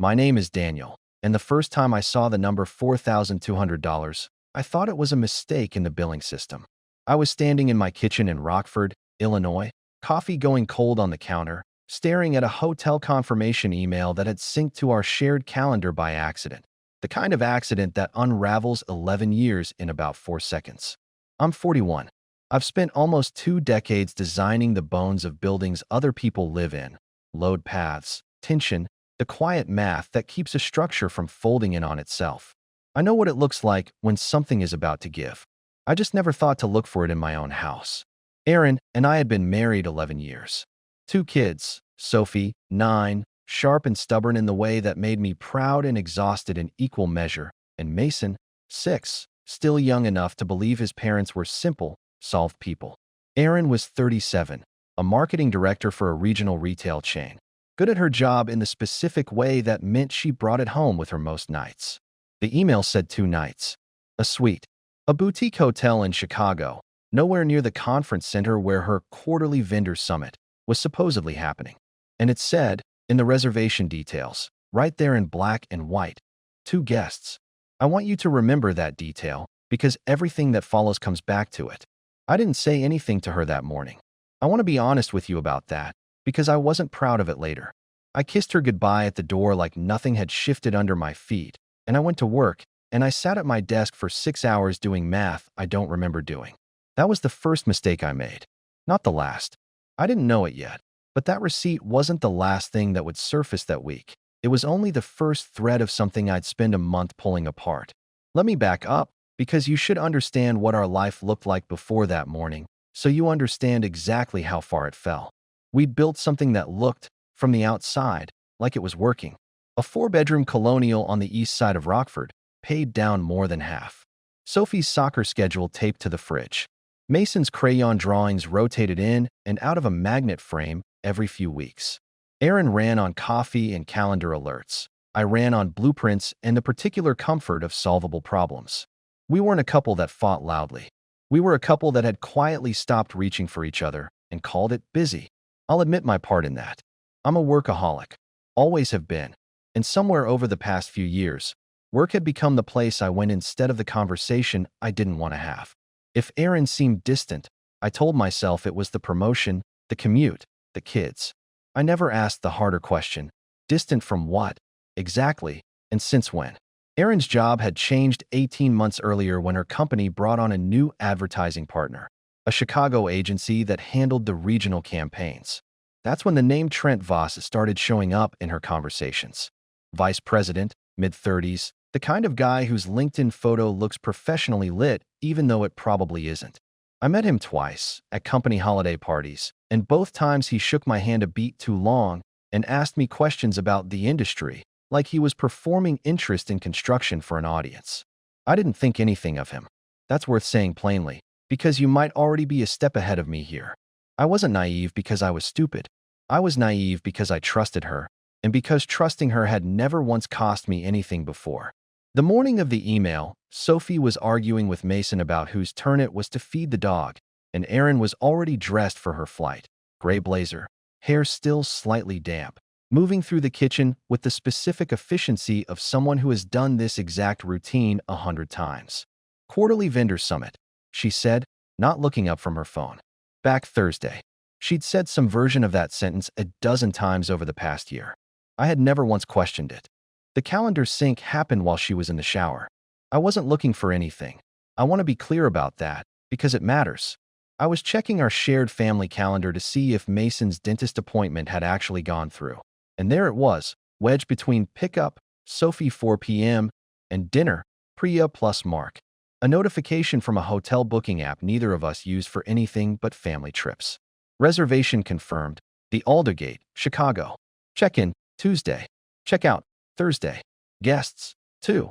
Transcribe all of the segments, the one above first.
My name is Daniel, and the first time I saw the number $4,200, I thought it was a mistake in the billing system. I was standing in my kitchen in Rockford, Illinois, coffee going cold on the counter, staring at a hotel confirmation email that had synced to our shared calendar by accident. The kind of accident that unravels 11 years in about 4 seconds. I'm 41. I've spent almost 2 decades designing the bones of buildings other people live in. Load paths, tension, the quiet math that keeps a structure from folding in on itself. I know what it looks like when something is about to give. I just never thought to look for it in my own house. Erin and I had been married 11 years. 2 kids, Sophie, 9, sharp and stubborn in the way that made me proud and exhausted in equal measure, and Mason, 6, still young enough to believe his parents were simple, solved people. Erin was 37, a marketing director for a regional retail chain, good at her job in the specific way that meant she brought it home with her most nights. The email said 2 nights, a suite, a boutique hotel in Chicago, nowhere near the conference center where her quarterly vendor summit was supposedly happening. And it said, in the reservation details, right there in black and white, 2 guests. I want you to remember that detail because everything that follows comes back to it. I didn't say anything to her that morning. I want to be honest with you about that because I wasn't proud of it later. I kissed her goodbye at the door like nothing had shifted under my feet, and I went to work, and I sat at my desk for 6 hours doing math I don't remember doing. That was the first mistake I made, not the last. I didn't know it yet, but that receipt wasn't the last thing that would surface that week. It was only the first thread of something I'd spend a month pulling apart. Let me back up, because you should understand what our life looked like before that morning, so you understand exactly how far it fell. We'd built something that looked, from the outside, like it was working. A 4-bedroom colonial on the east side of Rockford, paid down more than half. Sophie's soccer schedule taped to the fridge. Mason's crayon drawings rotated in and out of a magnet frame every few weeks. Erin ran on coffee and calendar alerts. I ran on blueprints and the particular comfort of solvable problems. We weren't a couple that fought loudly. We were a couple that had quietly stopped reaching for each other and called it busy. I'll admit my part in that. I'm a workaholic. Always have been. And somewhere over the past few years, work had become the place I went instead of the conversation I didn't want to have. If Erin seemed distant, I told myself it was the promotion, the commute, the kids. I never asked the harder question, distant from what, exactly, and since when? Erin's job had changed 18 months earlier when her company brought on a new advertising partner, a Chicago agency that handled the regional campaigns. That's when the name Trent started showing up in her conversations. Vice president, mid-30s, the kind of guy whose LinkedIn photo looks professionally lit even though it probably isn't. I met him twice, at company holiday parties, and both times he shook my hand a beat too long and asked me questions about the industry, like he was performing interest in construction for an audience. I didn't think anything of him. That's worth saying plainly, because you might already be a step ahead of me here. I wasn't naive because I was stupid. I was naive because I trusted her, and because trusting her had never once cost me anything before. The morning of the email, Sophie was arguing with Mason about whose turn it was to feed the dog, and Erin was already dressed for her flight. Gray blazer, hair still slightly damp, moving through the kitchen with the specific efficiency of someone who has done this exact routine 100 times. Quarterly vendor summit, she said, not looking up from her phone. Back Thursday. She'd said some version of that sentence a dozen times over the past year. I had never once questioned it. The calendar sync happened while she was in the shower. I wasn't looking for anything. I want to be clear about that, because it matters. I was checking our shared family calendar to see if Mason's dentist appointment had actually gone through. And there it was, wedged between pickup, Sophie 4 p.m., and dinner, Priya plus Mark. A notification from a hotel booking app neither of us used for anything but family trips. Reservation confirmed, the Aldergate, Chicago. Check-in, Tuesday. Check-out, Thursday. Guests, 2.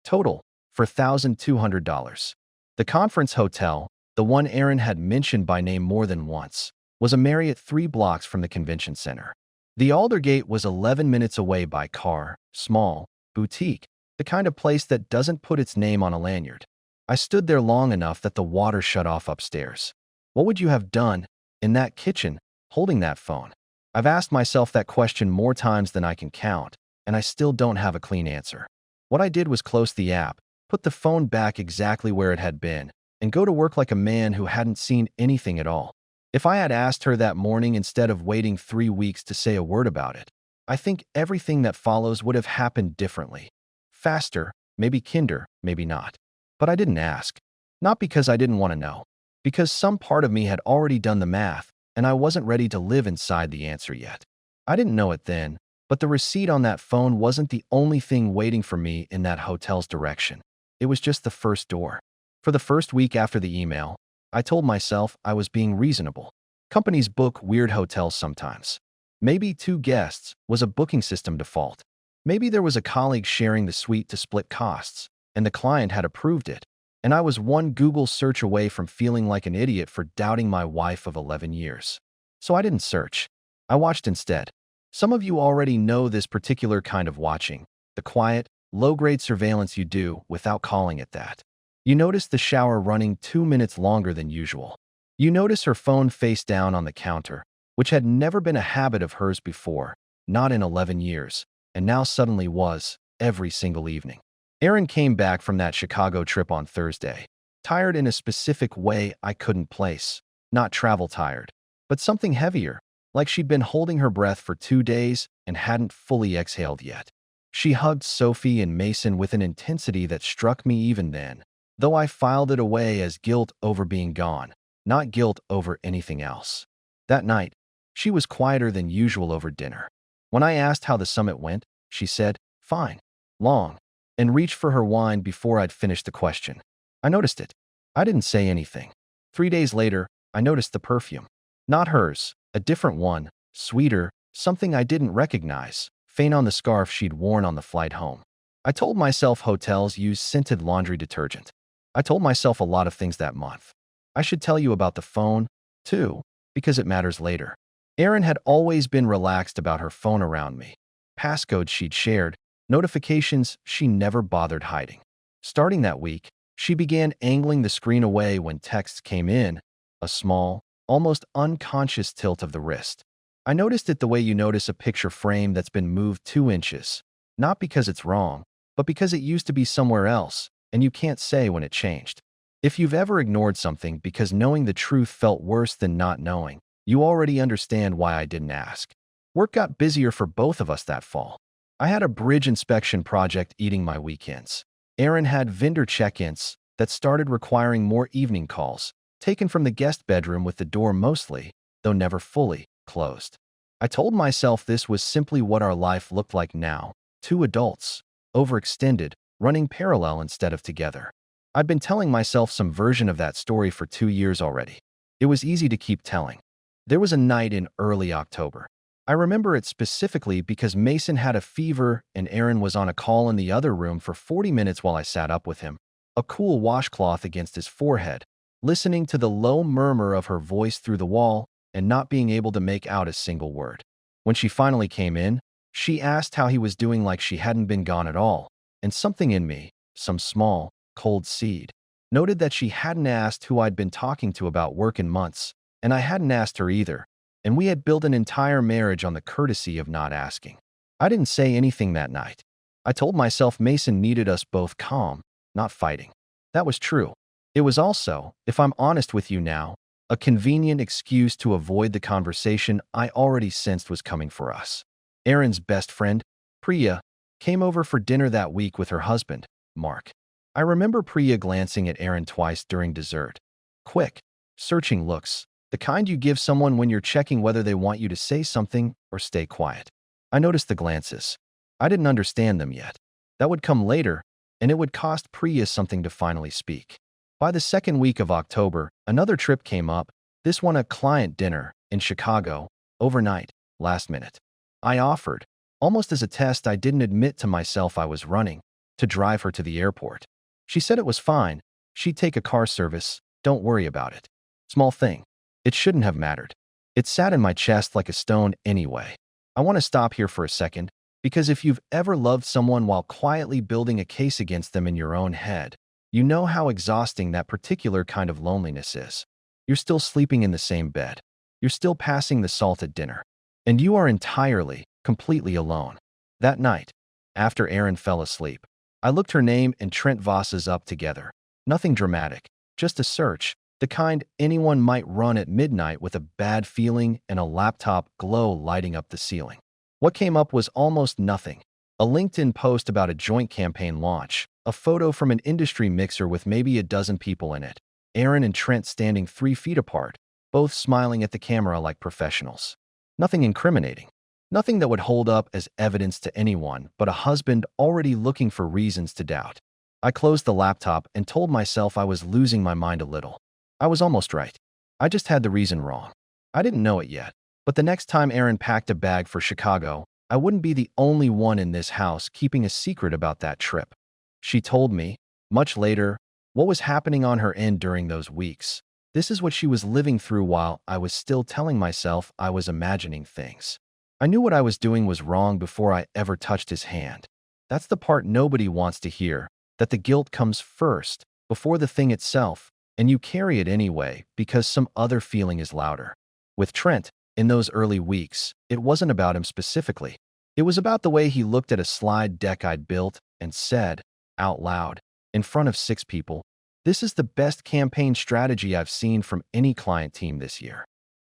Total, for $1,200. The conference hotel, the one Erin had mentioned by name more than once, was a Marriott 3 blocks from the convention center. The Aldergate was 11 minutes away by car, small, boutique, the kind of place that doesn't put its name on a lanyard. I stood there long enough that the water shut off upstairs. What would you have done in that kitchen, holding that phone? I've asked myself that question more times than I can count, and I still don't have a clean answer. What I did was close the app, put the phone back exactly where it had been, and go to work like a man who hadn't seen anything at all. If I had asked her that morning instead of waiting 3 weeks to say a word about it, I think everything that follows would have happened differently. Faster, maybe kinder, maybe not. But I didn't ask. Not because I didn't want to know. Because some part of me had already done the math, and I wasn't ready to live inside the answer yet. I didn't know it then, but the receipt on that phone wasn't the only thing waiting for me in that hotel's direction. It was just the first door. For the first week after the email, I told myself I was being reasonable. Companies book weird hotels sometimes. Maybe 2 guests was a booking system default. Maybe there was a colleague sharing the suite to split costs, and the client had approved it. And I was one Google search away from feeling like an idiot for doubting my wife of 11 years. So I didn't search. I watched instead. Some of you already know this particular kind of watching, the quiet, low-grade surveillance you do without calling it that. You notice the shower running 2 minutes longer than usual. You notice her phone face down on the counter, which had never been a habit of hers before, not in 11 years, and now suddenly was, every single evening. Erin came back from that Chicago trip on Thursday, tired in a specific way I couldn't place, not travel tired, but something heavier, like she'd been holding her breath for 2 days and hadn't fully exhaled yet. She hugged Sophie and Mason with an intensity that struck me even then, though I filed it away as guilt over being gone, not guilt over anything else. That night, she was quieter than usual over dinner. When I asked how the summit went, she said, "Fine, long," and reached for her wine before I'd finished the question. I noticed it. I didn't say anything. 3 days later, I noticed the perfume. Not hers, a different one, sweeter, something I didn't recognize, faint on the scarf she'd worn on the flight home. I told myself hotels use scented laundry detergent. I told myself a lot of things that month. I should tell you about the phone, too, because it matters later. Erin had always been relaxed about her phone around me. Passcodes she'd shared, notifications she never bothered hiding. Starting that week, she began angling the screen away when texts came in, a small, almost unconscious tilt of the wrist. I noticed it the way you notice a picture frame that's been moved 2 inches, not because it's wrong, but because it used to be somewhere else, and you can't say when it changed. If you've ever ignored something because knowing the truth felt worse than not knowing, you already understand why I didn't ask. Work got busier for both of us that fall. I had a bridge inspection project eating my weekends. Erin had vendor check-ins that started requiring more evening calls, taken from the guest bedroom with the door mostly, though never fully, closed. I told myself this was simply what our life looked like now, 2 adults, overextended, running parallel instead of together. I'd been telling myself some version of that story for 2 years already. It was easy to keep telling. There was a night in early October. I remember it specifically because Mason had a fever and Erin was on a call in the other room for 40 minutes while I sat up with him, a cool washcloth against his forehead, listening to the low murmur of her voice through the wall and not being able to make out a single word. When she finally came in, she asked how he was doing like she hadn't been gone at all, and something in me, some small, cold seed, noted that she hadn't asked who I'd been talking to about work in months, and I hadn't asked her either, and we had built an entire marriage on the courtesy of not asking. I didn't say anything that night. I told myself Mason needed us both calm, not fighting. That was true. It was also, if I'm honest with you now, a convenient excuse to avoid the conversation I already sensed was coming for us. Erin's best friend, Priya, came over for dinner that week with her husband, Mark. I remember Priya glancing at Erin twice during dessert. Quick, searching looks, the kind you give someone when you're checking whether they want you to say something or stay quiet. I noticed the glances. I didn't understand them yet. That would come later, and it would cost Priya something to finally speak. By the second week of October, another trip came up, this one a client dinner in Chicago, overnight, last minute. I offered, almost as a test I didn't admit to myself I was running, to drive her to the airport. She said it was fine. She'd take a car service. Don't worry about it. Small thing. It shouldn't have mattered. It sat in my chest like a stone anyway. I want to stop here for a second, because if you've ever loved someone while quietly building a case against them in your own head, you know how exhausting that particular kind of loneliness is. You're still sleeping in the same bed. You're still passing the salt at dinner. And you are entirely, completely alone. That night, after Erin fell asleep, I looked her name and Trent Voss's up together. Nothing dramatic, just a search, the kind anyone might run at midnight with a bad feeling and a laptop glow lighting up the ceiling. What came up was almost nothing. A LinkedIn post about a joint campaign launch, a photo from an industry mixer with maybe a dozen people in it, Erin and Trent standing 3 feet apart, both smiling at the camera like professionals. Nothing incriminating. Nothing that would hold up as evidence to anyone but a husband already looking for reasons to doubt. I closed the laptop and told myself I was losing my mind a little. I was almost right. I just had the reason wrong. I didn't know it yet, but the next time Erin packed a bag for Chicago, I wouldn't be the only one in this house keeping a secret about that trip. She told me, much later, what was happening on her end during those weeks. This is what she was living through while I was still telling myself I was imagining things. I knew what I was doing was wrong before I ever touched his hand. That's the part nobody wants to hear, that the guilt comes first, before the thing itself, and you carry it anyway because some other feeling is louder. With Trent, in those early weeks, it wasn't about him specifically. It was about the way he looked at a slide deck I'd built and said, out loud, in front of 6 people, "This is the best campaign strategy I've seen from any client team this year."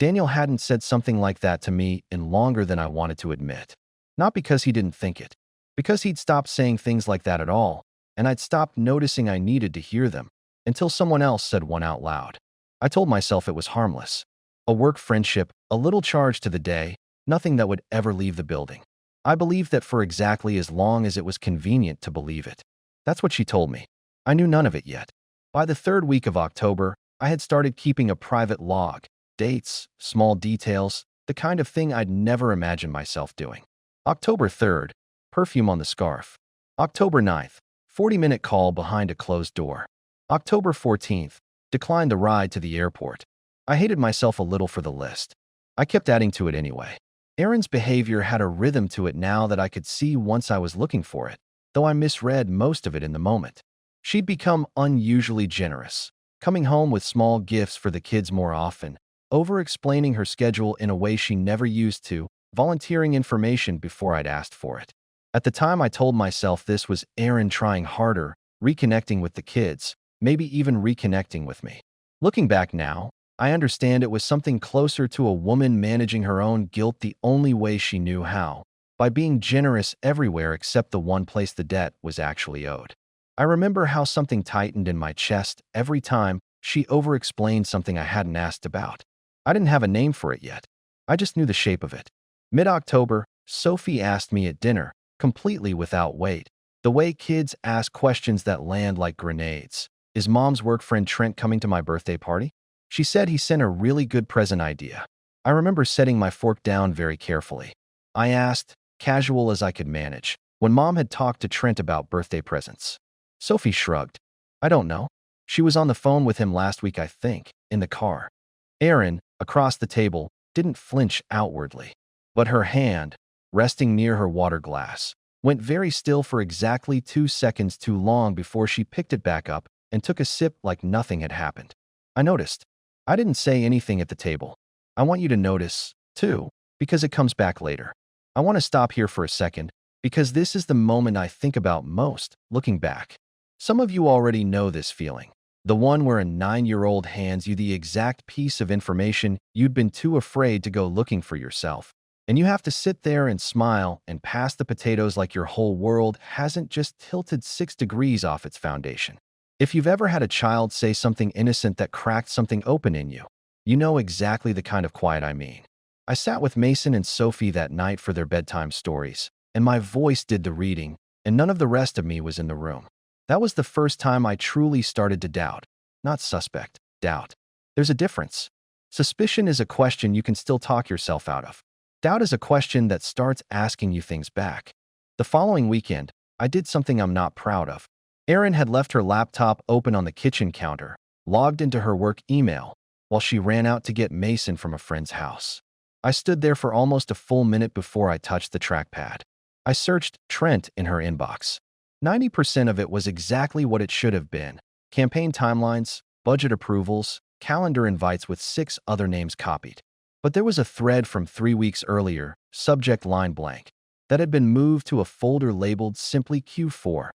Daniel hadn't said something like that to me in longer than I wanted to admit. Not because he didn't think it, because he'd stopped saying things like that at all, and I'd stopped noticing I needed to hear them, until someone else said one out loud. I told myself it was harmless. A work friendship, a little charge to the day, nothing that would ever leave the building. I believed that for exactly as long as it was convenient to believe it. That's what she told me. I knew none of it yet. By the 3rd week of October, I had started keeping a private log, dates, small details, the kind of thing I'd never imagined myself doing. October 3rd, perfume on the scarf. October 9th, 40-minute call behind a closed door. October 14th, declined the ride to the airport. I hated myself a little for the list. I kept adding to it anyway. Erin's behavior had a rhythm to it now that I could see once I was looking for it, though I misread most of it in the moment. She'd become unusually generous, coming home with small gifts for the kids more often, over-explaining her schedule in a way she never used to, volunteering information before I'd asked for it. At the time, I told myself this was Erin trying harder, reconnecting with the kids, maybe even reconnecting with me. Looking back now, I understand it was something closer to a woman managing her own guilt the only way she knew how, by being generous everywhere except the one place the debt was actually owed. I remember how something tightened in my chest every time she over-explained something I hadn't asked about. I didn't have a name for it yet. I just knew the shape of it. Mid-October, Sophie asked me at dinner, completely without weight, the way kids ask questions that land like grenades. Is Mom's work friend Trent coming to my birthday party? She said he sent a really good present idea. I remember setting my fork down very carefully. I asked, casual as I could manage, when Mom had talked to Trent about birthday presents. Sophie shrugged. I don't know. She was on the phone with him last week, I think, in the car. Erin, across the table, didn't flinch outwardly, but her hand, resting near her water glass, went very still for exactly 2 seconds too long before she picked it back up and took a sip like nothing had happened. I noticed. I didn't say anything at the table. I want you to notice, too, because it comes back later. I want to stop here for a second, because this is the moment I think about most, looking back. Some of you already know this feeling. The one where a 9-year-old hands you the exact piece of information you'd been too afraid to go looking for yourself. And you have to sit there and smile and pass the potatoes like your whole world hasn't just tilted 6 degrees off its foundation. If you've ever had a child say something innocent that cracked something open in you, you know exactly the kind of quiet I mean. I sat with Mason and Sophie that night for their bedtime stories, and my voice did the reading, and none of the rest of me was in the room. That was the first time I truly started to doubt. Not suspect, doubt. There's a difference. Suspicion is a question you can still talk yourself out of. Doubt is a question that starts asking you things back. The following weekend, I did something I'm not proud of. Erin had left her laptop open on the kitchen counter, logged into her work email, while she ran out to get Mason from a friend's house. I stood there for almost a full minute before I touched the trackpad. I searched Trent in her inbox. 90% of it was exactly what it should have been: campaign timelines, budget approvals, calendar invites with 6 other names copied. But there was a thread from 3 weeks earlier, subject line blank. that had been moved to a folder labeled simply Q4,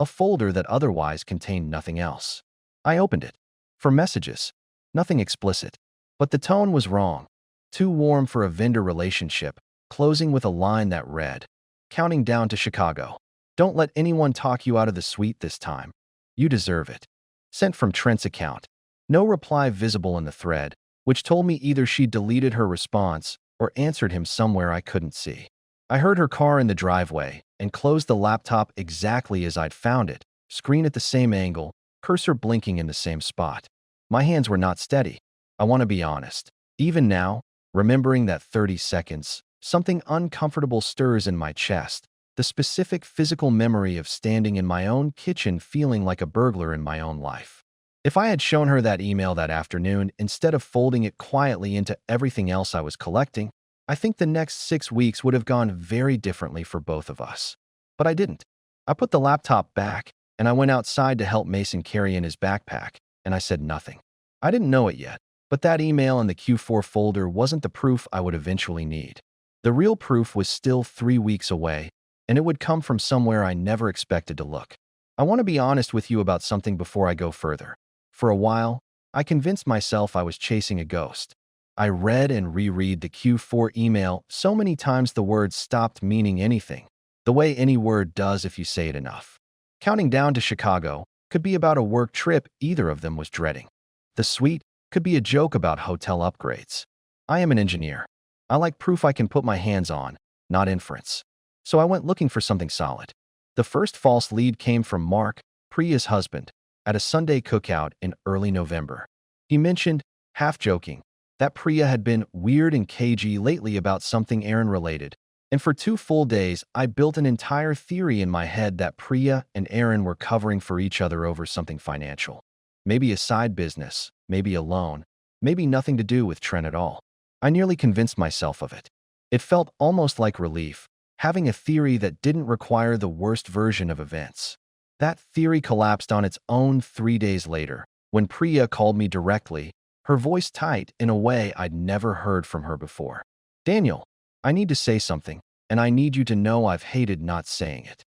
a folder that otherwise contained nothing else. I opened it. For messages. Nothing explicit. But the tone was wrong. Too warm for a vendor relationship, closing with a line that read, "Counting down to Chicago. Don't let anyone talk you out of the suite this time. You deserve it." Sent from Trent's account. No reply visible in the thread, which told me either she deleted her response or answered him somewhere I couldn't see. I heard her car in the driveway and closed the laptop exactly as I'd found it, screen at the same angle, cursor blinking in the same spot. My hands were not steady. I want to be honest. Even now, remembering that 30 seconds, something uncomfortable stirs in my chest, the specific physical memory of standing in my own kitchen feeling like a burglar in my own life. If I had shown her that email that afternoon instead of folding it quietly into everything else I was collecting, I think the next 6 weeks would have gone very differently for both of us. But I didn't. I put the laptop back, and I went outside to help Mason carry in his backpack, and I said nothing. I didn't know it yet, but that email in the Q4 folder wasn't the proof I would eventually need. The real proof was still 3 weeks away, and it would come from somewhere I never expected to look. I want to be honest with you about something before I go further. For a while, I convinced myself I was chasing a ghost. I read and reread the Q4 email so many times the words stopped meaning anything, the way any word does if you say it enough. Counting down to Chicago could be about a work trip either of them was dreading. The suite could be a joke about hotel upgrades. I am an engineer. I like proof I can put my hands on, not inference. So I went looking for something solid. The first false lead came from Mark, Priya's husband, at a Sunday cookout in early November. He mentioned, half joking, that Priya had been weird and cagey lately about something Erin related, and for 2 full days I built an entire theory in my head that Priya and Erin were covering for each other over something financial. Maybe a side business, maybe a loan, maybe nothing to do with Trent at all. I nearly convinced myself of it. It felt almost like relief, having a theory that didn't require the worst version of events. That theory collapsed on its own 3 days later, when Priya called me directly, her voice tight in a way I'd never heard from her before. "Daniel, I need to say something, and I need you to know I've hated not saying it."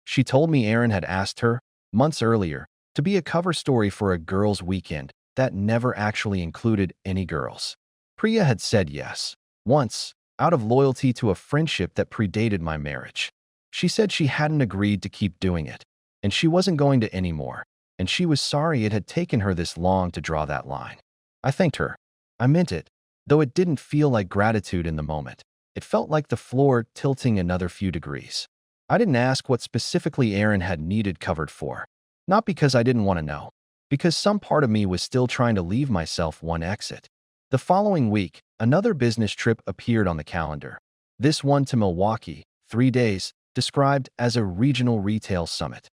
She told me Erin had asked her, months earlier, to be a cover story for a girls' weekend that never actually included any girls. Priya had said yes, once, out of loyalty to a friendship that predated my marriage. She said she hadn't agreed to keep doing it, and she wasn't going to anymore, and she was sorry it had taken her this long to draw that line. I thanked her. I meant it, though it didn't feel like gratitude in the moment. It felt like the floor tilting another few degrees. I didn't ask what specifically Erin had needed covered for. Not because I didn't want to know, because some part of me was still trying to leave myself one exit. The following week, another business trip appeared on the calendar. This one to Milwaukee, 3 days, described as a regional retail summit.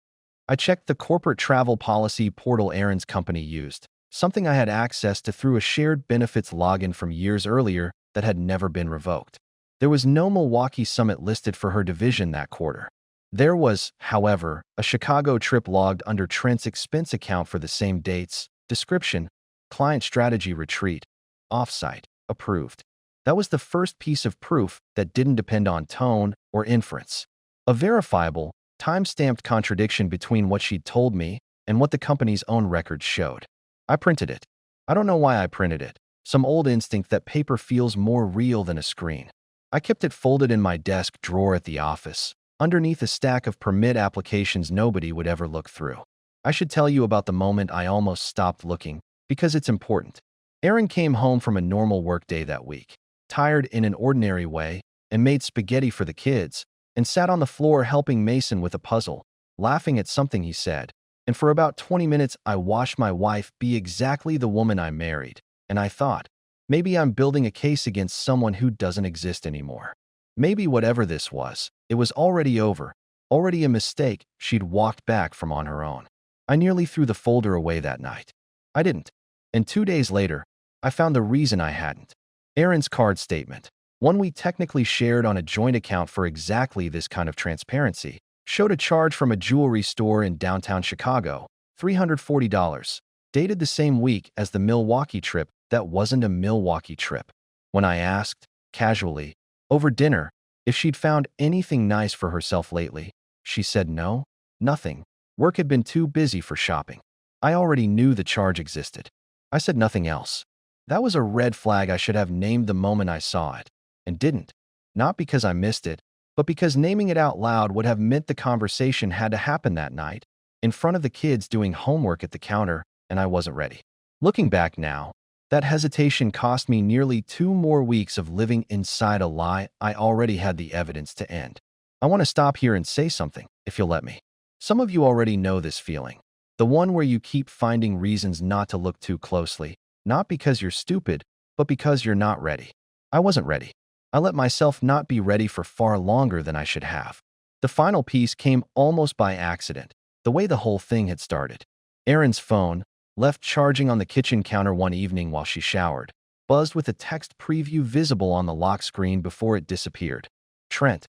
I checked the corporate travel policy portal Erin's company used, something I had access to through a shared benefits login from years earlier that had never been revoked. There was no Milwaukee summit listed for her division that quarter. There was, however, a Chicago trip logged under Trent's expense account for the same dates, description, client strategy retreat, offsite, approved. That was the first piece of proof that didn't depend on tone or inference. A verifiable, time-stamped contradiction between what she'd told me and what the company's own records showed. I printed it. I don't know why I printed it. Some old instinct that paper feels more real than a screen. I kept it folded in my desk drawer at the office, underneath a stack of permit applications nobody would ever look through. I should tell you about the moment I almost stopped looking, because it's important. Erin came home from a normal workday that week, tired in an ordinary way, and made spaghetti for the kids, and sat on the floor helping Mason with a puzzle, laughing at something he said. And for about 20 minutes, I watched my wife be exactly the woman I married, and I thought, maybe I'm building a case against someone who doesn't exist anymore. Maybe whatever this was, it was already over, already a mistake she'd walked back from on her own. I nearly threw the folder away that night. I didn't. And 2 days later, I found the reason I hadn't. Erin's card statement, one we technically shared on a joint account for exactly this kind of transparency, showed a charge from a jewelry store in downtown Chicago, $340, dated the same week as the Milwaukee trip that wasn't a Milwaukee trip. When I asked, casually, over dinner, if she'd found anything nice for herself lately. She said no, nothing. Work had been too busy for shopping. I already knew the charge existed. I said nothing else. That was a red flag I should have named the moment I saw it, and didn't. Not because I missed it, but because naming it out loud would have meant the conversation had to happen that night, in front of the kids doing homework at the counter, and I wasn't ready. Looking back now, that hesitation cost me nearly 2 more weeks of living inside a lie I already had the evidence to end. I want to stop here and say something, if you'll let me. Some of you already know this feeling. The one where you keep finding reasons not to look too closely, not because you're stupid, but because you're not ready. I wasn't ready. I let myself not be ready for far longer than I should have. The final piece came almost by accident, the way the whole thing had started. Erin's phone, left charging on the kitchen counter one evening while she showered, buzzed with a text preview visible on the lock screen before it disappeared. Trent,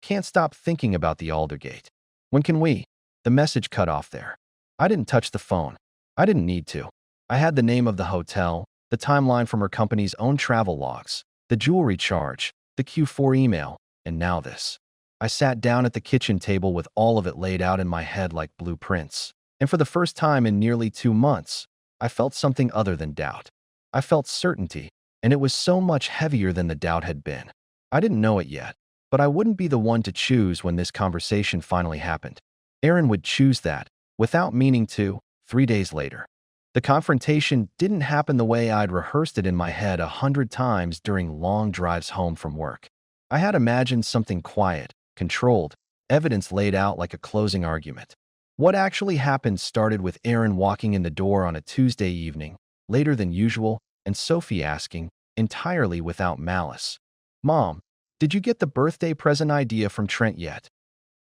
can't stop thinking about the Aldergate. When can we? The message cut off there. I didn't touch the phone. I didn't need to. I had the name of the hotel, the timeline from her company's own travel logs, the jewelry charge, the Q4 email, and now this. I sat down at the kitchen table with all of it laid out in my head like blueprints. And for the first time in nearly 2 months, I felt something other than doubt. I felt certainty, and it was so much heavier than the doubt had been. I didn't know it yet, but I wouldn't be the one to choose when this conversation finally happened. Erin would choose that, without meaning to, 3 days later. The confrontation didn't happen the way I'd rehearsed it in my head 100 times during long drives home from work. I had imagined something quiet, controlled, evidence laid out like a closing argument. What actually happened started with Erin walking in the door on a Tuesday evening, later than usual, and Sophie asking, entirely without malice, "Mom, did you get the birthday present idea from Trent yet?"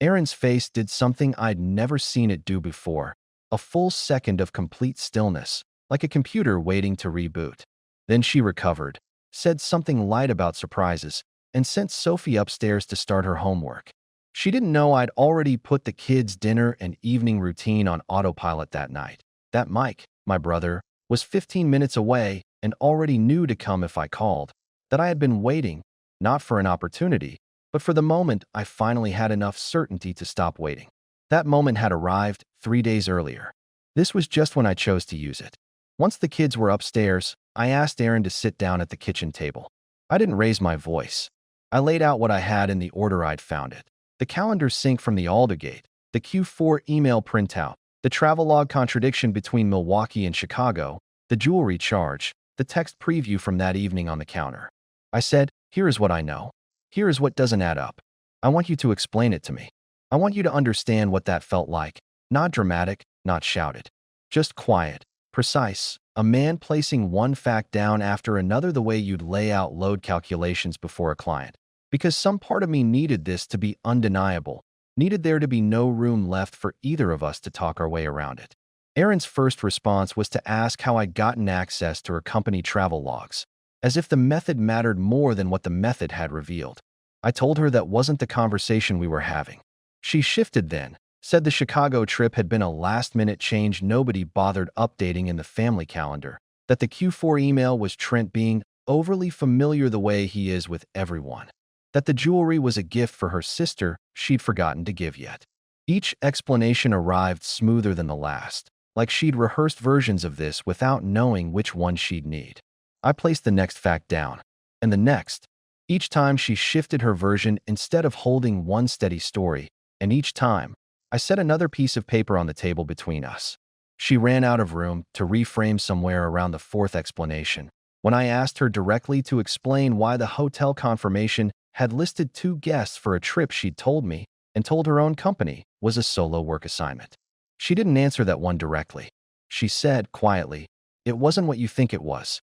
Erin's face did something I'd never seen it do before, a full second of complete stillness, like a computer waiting to reboot. Then she recovered, said something light about surprises, and sent Sophie upstairs to start her homework. She didn't know I'd already put the kids' dinner and evening routine on autopilot that night. That Mike, my brother, was 15 minutes away and already knew to come if I called. That I had been waiting, not for an opportunity, but for the moment I finally had enough certainty to stop waiting. That moment had arrived 3 days earlier. This was just when I chose to use it. Once the kids were upstairs, I asked Erin to sit down at the kitchen table. I didn't raise my voice. I laid out what I had in the order I'd found it. The calendar sync from the Aldergate, the Q4 email printout, the travelogue contradiction between Milwaukee and Chicago, the jewelry charge, the text preview from that evening on the counter. I said, "Here is what I know. Here is what doesn't add up. I want you to explain it to me. I want you to understand what that felt like. Not dramatic, not shouted. Just quiet, precise, a man placing one fact down after another the way you'd lay out load calculations before a client. Because some part of me needed this to be undeniable, needed there to be no room left for either of us to talk our way around it." Erin's first response was to ask how I'd gotten access to her company travel logs, as if the method mattered more than what the method had revealed. I told her that wasn't the conversation we were having. She shifted then, said the Chicago trip had been a last-minute change nobody bothered updating in the family calendar, that the Q4 email was Trent being overly familiar the way he is with everyone, that the jewelry was a gift for her sister she'd forgotten to give yet. Each explanation arrived smoother than the last, like she'd rehearsed versions of this without knowing which one she'd need. I placed the next fact down, and the next. Each time she shifted her version instead of holding one steady story, and each time, I set another piece of paper on the table between us. She ran out of room to reframe somewhere around the fourth explanation, when I asked her directly to explain why the hotel confirmation had listed 2 guests for a trip she'd told me and told her own company was a solo work assignment. She didn't answer that one directly. She said, quietly, "It wasn't what you think it was."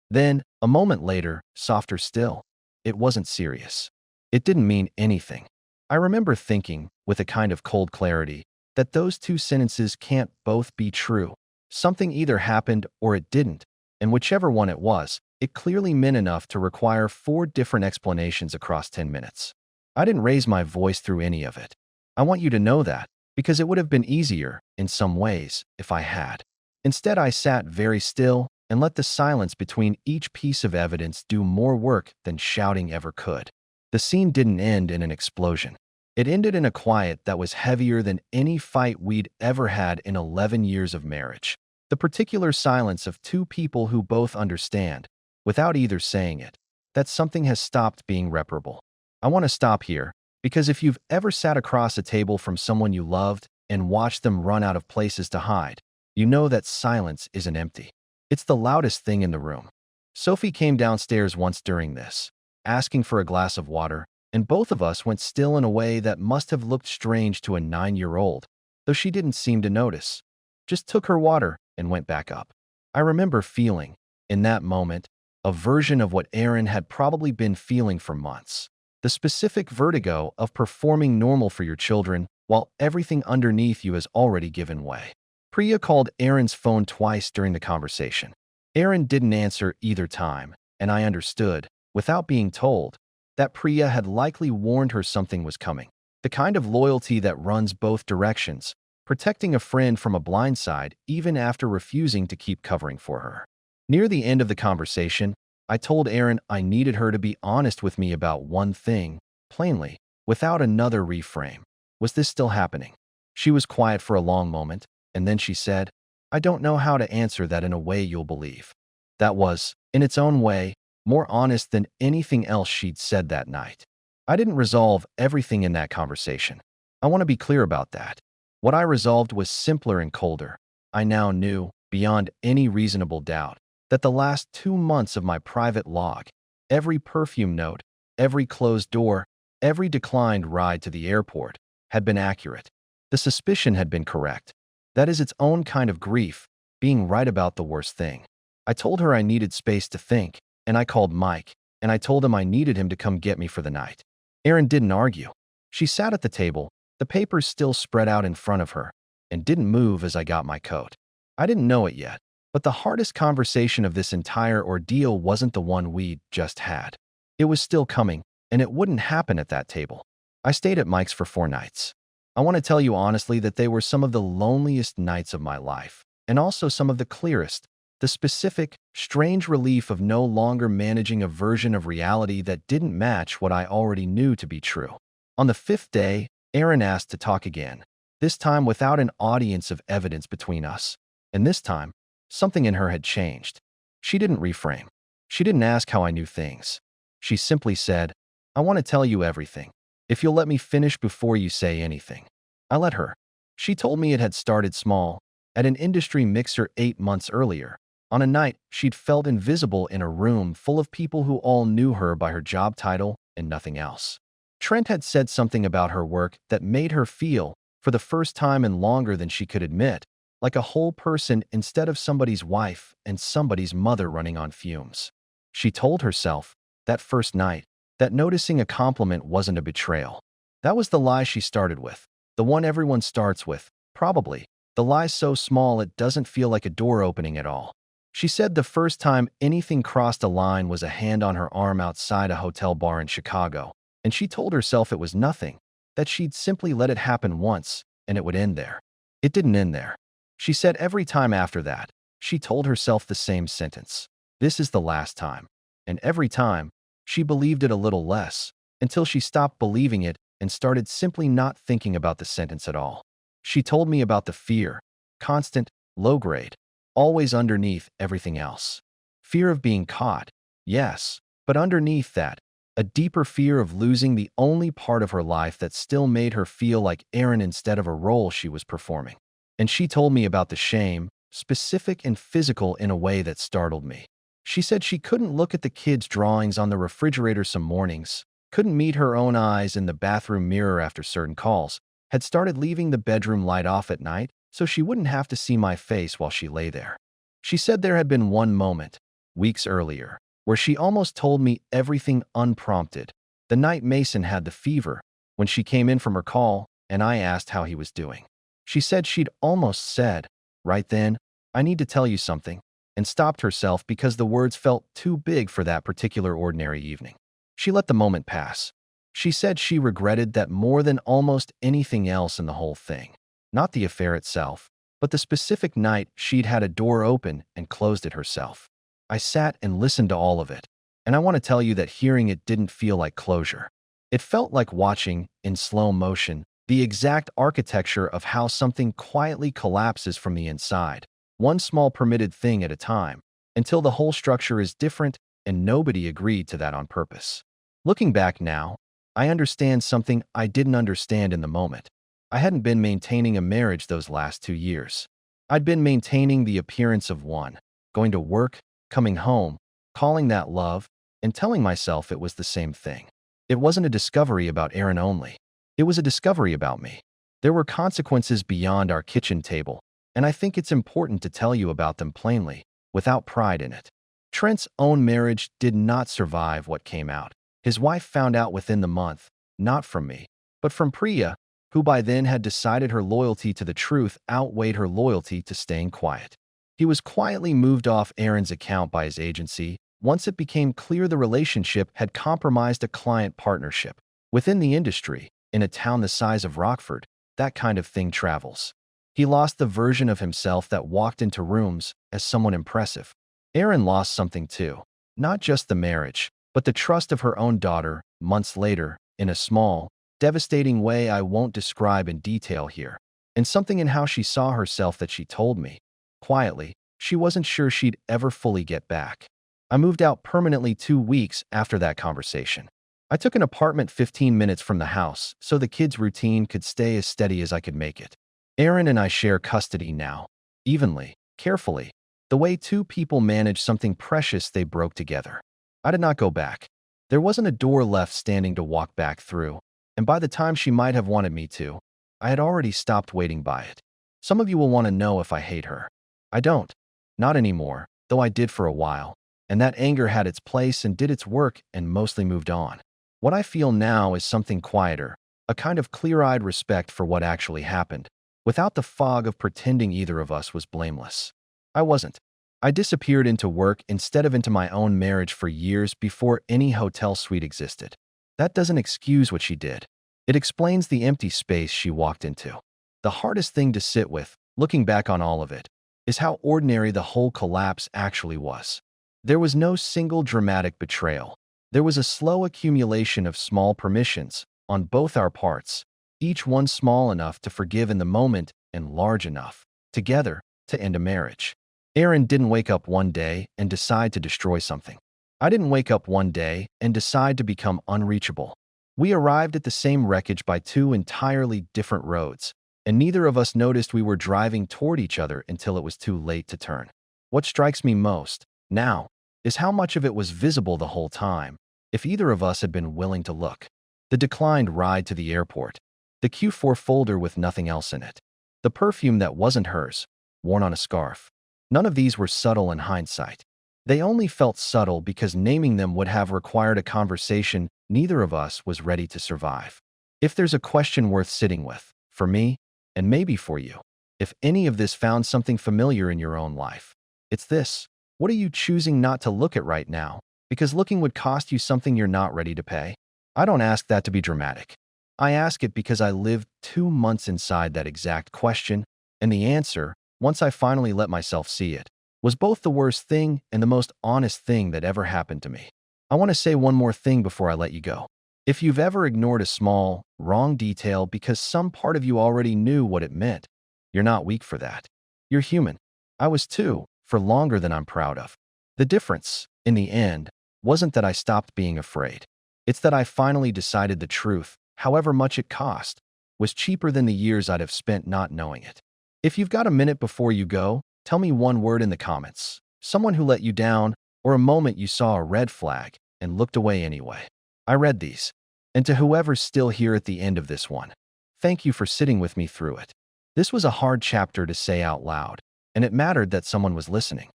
Then, a moment later, softer still, "It wasn't serious. It didn't mean anything." I remember thinking, with a kind of cold clarity, that those 2 sentences can't both be true. Something either happened or it didn't, and whichever one it was, it clearly meant enough to require 4 different explanations across 10 minutes. I didn't raise my voice through any of it. I want you to know that, because it would have been easier, in some ways, if I had. Instead, I sat very still and let the silence between each piece of evidence do more work than shouting ever could. The scene didn't end in an explosion. It ended in a quiet that was heavier than any fight we'd ever had in 11 years of marriage. The particular silence of two people who both understand, without either saying it, that something has stopped being reparable. I want to stop here, because if you've ever sat across a table from someone you loved and watched them run out of places to hide, you know that silence isn't empty. It's the loudest thing in the room. Sophie came downstairs once during this, asking for a glass of water, and both of us went still in a way that must have looked strange to a 9-year-old, though she didn't seem to notice. Just took her water and went back up. I remember feeling, in that moment, a version of what Erin had probably been feeling for months. The specific vertigo of performing normal for your children while everything underneath you has already given way. Priya called Erin's phone twice during the conversation. Erin didn't answer either time, and I understood, without being told, that Priya had likely warned her something was coming. The kind of loyalty that runs both directions, protecting a friend from a blindside even after refusing to keep covering for her. Near the end of the conversation, I told Erin I needed her to be honest with me about one thing, plainly, without another reframe. Was this still happening? She was quiet for a long moment, and then she said, "I don't know how to answer that in a way you'll believe." That was, in its own way, more honest than anything else she'd said that night. I didn't resolve everything in that conversation. I want to be clear about that. What I resolved was simpler and colder. I now knew, beyond any reasonable doubt, that the last 2 months of my private log, every perfume note, every closed door, every declined ride to the airport, had been accurate. The suspicion had been correct. That is its own kind of grief, being right about the worst thing. I told her I needed space to think, and I called Mike, and I told him I needed him to come get me for the night. Erin didn't argue. She sat at the table, the papers still spread out in front of her, and didn't move as I got my coat. I didn't know it yet, but the hardest conversation of this entire ordeal wasn't the one we'd just had. It was still coming, and it wouldn't happen at that table. I stayed at Mike's for 4 nights. I want to tell you honestly that they were some of the loneliest nights of my life, and also some of the clearest. The specific, strange relief of no longer managing a version of reality that didn't match what I already knew to be true. On the 5th day, Erin asked to talk again, this time without an audience of evidence between us. And this time, something in her had changed. She didn't reframe. She didn't ask how I knew things. She simply said, "I want to tell you everything, if you'll let me finish before you say anything." I let her. She told me it had started small, at an industry mixer 8 months earlier. On a night, she'd felt invisible in a room full of people who all knew her by her job title and nothing else. Trent had said something about her work that made her feel, for the first time and longer than she could admit, like a whole person instead of somebody's wife and somebody's mother running on fumes. She told herself, that first night, that noticing a compliment wasn't a betrayal. That was the lie she started with, the one everyone starts with, probably, the lie so small it doesn't feel like a door opening at all. She said the first time anything crossed a line was a hand on her arm outside a hotel bar in Chicago, and she told herself it was nothing, that she'd simply let it happen once, and it would end there. It didn't end there. She said every time after that, she told herself the same sentence. This is the last time. And every time, she believed it a little less, until she stopped believing it and started simply not thinking about the sentence at all. She told me about the fear, constant, low-grade, always underneath everything else. Fear of being caught, yes, but underneath that, a deeper fear of losing the only part of her life that still made her feel like Erin instead of a role she was performing. And she told me about the shame, specific and physical in a way that startled me. She said she couldn't look at the kids' drawings on the refrigerator some mornings, couldn't meet her own eyes in the bathroom mirror after certain calls, had started leaving the bedroom light off at night so she wouldn't have to see my face while she lay there. She said there had been one moment, weeks earlier, where she almost told me everything unprompted. The night Mason had the fever, when she came in from her call and I asked how he was doing. She said she'd almost said, right then, "I need to tell you something," and stopped herself because the words felt too big for that particular ordinary evening. She let the moment pass. She said she regretted that more than almost anything else in the whole thing. Not the affair itself, but the specific night she'd had a door open and closed it herself. I sat and listened to all of it, and I want to tell you that hearing it didn't feel like closure. It felt like watching, in slow motion, the exact architecture of how something quietly collapses from the inside, one small permitted thing at a time, until the whole structure is different and nobody agreed to that on purpose. Looking back now, I understand something I didn't understand in the moment. I hadn't been maintaining a marriage those last 2 years. I'd been maintaining the appearance of one, going to work, coming home, calling that love, and telling myself it was the same thing. It wasn't a discovery about Erin only. It was a discovery about me. There were consequences beyond our kitchen table, and I think it's important to tell you about them plainly, without pride in it. Trent's own marriage did not survive what came out. His wife found out within the month, not from me, but from Priya, who by then had decided her loyalty to the truth outweighed her loyalty to staying quiet. He was quietly moved off Erin's account by his agency once it became clear the relationship had compromised a client partnership. Within the industry, in a town the size of Rockford, that kind of thing travels. He lost the version of himself that walked into rooms as someone impressive. Erin lost something too, not just the marriage, but the trust of her own daughter, months later, in a small, devastating way I won't describe in detail here, and something in how she saw herself that she told me, quietly, she wasn't sure she'd ever fully get back. I moved out permanently 2 weeks after that conversation. I took an apartment 15 minutes from the house so the kids' routine could stay as steady as I could make it. Erin and I share custody now, evenly, carefully, the way two people manage something precious they broke together. I did not go back. There wasn't a door left standing to walk back through, and by the time she might have wanted me to, I had already stopped waiting by it. Some of you will want to know if I hate her. I don't. Not anymore, though I did for a while, and that anger had its place and did its work and mostly moved on. What I feel now is something quieter, a kind of clear-eyed respect for what actually happened, without the fog of pretending either of us was blameless. I wasn't. I disappeared into work instead of into my own marriage for years before any hotel suite existed. That doesn't excuse what she did. It explains the empty space she walked into. The hardest thing to sit with, looking back on all of it, is how ordinary the whole collapse actually was. There was no single dramatic betrayal. There was a slow accumulation of small permissions, on both our parts, each one small enough to forgive in the moment and large enough, together, to end a marriage. Erin didn't wake up one day and decide to destroy something. I didn't wake up one day and decide to become unreachable. We arrived at the same wreckage by two entirely different roads, and neither of us noticed we were driving toward each other until it was too late to turn. What strikes me most, now, is how much of it was visible the whole time, if either of us had been willing to look. The declined ride to the airport, the Q4 folder with nothing else in it, the perfume that wasn't hers, worn on a scarf. None of these were subtle in hindsight. They only felt subtle because naming them would have required a conversation neither of us was ready to survive. If there's a question worth sitting with, for me, and maybe for you, if any of this found something familiar in your own life, it's this. What are you choosing not to look at right now? Because looking would cost you something you're not ready to pay? I don't ask that to be dramatic. I ask it because I lived 2 months inside that exact question, and the answer, once I finally let myself see it, was both the worst thing and the most honest thing that ever happened to me. I want to say one more thing before I let you go. If you've ever ignored a small, wrong detail because some part of you already knew what it meant, you're not weak for that. You're human. I was too, for longer than I'm proud of. The difference, in the end, wasn't that I stopped being afraid. It's that I finally decided the truth, however much it cost, was cheaper than the years I'd have spent not knowing it. If you've got a minute before you go, tell me one word in the comments. Someone who let you down, or a moment you saw a red flag and looked away anyway. I read these. And to whoever's still here at the end of this one, thank you for sitting with me through it. This was a hard chapter to say out loud, and it mattered that someone was listening.